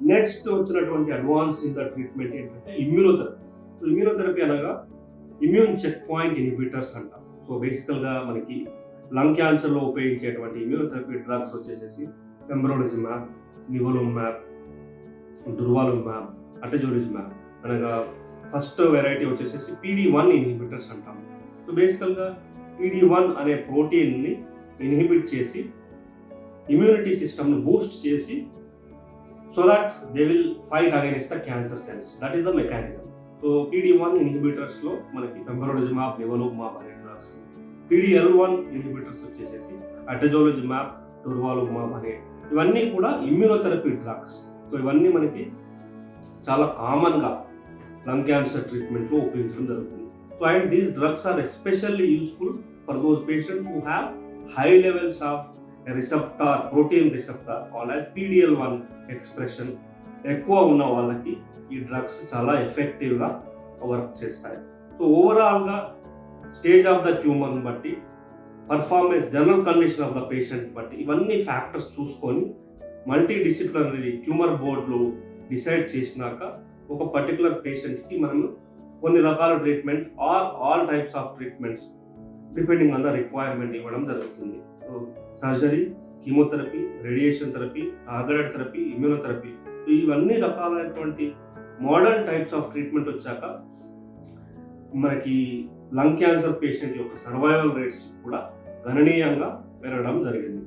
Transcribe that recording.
Next వచ్చినటువంటి advance in the treatment ఏంటంటే immunotherapy. So immunotherapy అనగా ఇమ్యూన్ చెక్ పాయింట్ ఇన్హిబిటర్స్ అంటాం. సో బేసికల్గా మనకి లంగ్ క్యాన్సర్లో ఉపయోగించేటువంటి ఇమ్యూనోథెరపీ డ్రగ్స్ వచ్చేసేసి పెంబ్రోలిజిమాబ్, నివోలుమాబ్, డుర్వాలుమాబ్, అటెజోలిజిమాబ్ అనగా ఫస్ట్ వెరైటీ వచ్చేసేసి PD-1 ఇన్హిబిటర్స్ అంటాం. సో బేసికల్గా PD-1 అనే ప్రోటీన్ని ఇన్హిబిట్ చేసి ఇమ్యూనిటీ సిస్టమ్ను బూస్ట్ చేసి so that they will fight against the cancer cells. That is the mechanism. So PD-1 ఇన్హిబిటర్స్లో మనకి పెంబ్రోలిజిమాబ్, నివోలుమాబ్ అనే డ్రగ్స్, PD-L1 ఇన్హిబిటర్స్ వచ్చేసేసి అటెజోలిజిమాబ్, డుర్వాలుమాబ్ అనే ఇవన్నీ కూడా ఇమ్యూనోథెరపీ డ్రగ్స్. సో ఇవన్నీ మనకి చాలా కామన్గా లంగ్ క్యాన్సర్ ట్రీట్మెంట్లో ఉపయోగించడం జరుగుతుంది. So and these drugs are especially useful for those patients who have high levels of receptor, protein receptor called as PD-L1 expression ఎక్కువ ఉన్న వాళ్ళకి ఈ డ్రగ్స్ చాలా ఎఫెక్టివ్గా వర్క్ చేస్తాయి. సో ఓవరాల్గా స్టేజ్ ఆఫ్ ద ట్యూమర్ని బట్టి, performance, general condition of the patient బట్టి ఇవన్నీ ఫ్యాక్టర్స్ చూసుకొని మల్టీ డిసిప్లినరీ ట్యూమర్ బోర్డులు డిసైడ్ చేసినాక ఒక పర్టికులర్ పేషెంట్కి మనము కొన్ని రకాల treatment are all types of treatments depending on the requirement ఇవ్వడం జరుగుతుంది. So surgery, chemotherapy, radiation therapy, targeted therapy, immunotherapy ఇవన్నీ రకాలైనటువంటి మోడర్న్ టైప్స్ ఆఫ్ ట్రీట్మెంట్ వచ్చాక మనకి లంగ్ క్యాన్సర్ పేషెంట్ యొక్క సర్వైవల్ రేట్స్ కూడా గణనీయంగా పెరగడం జరిగింది.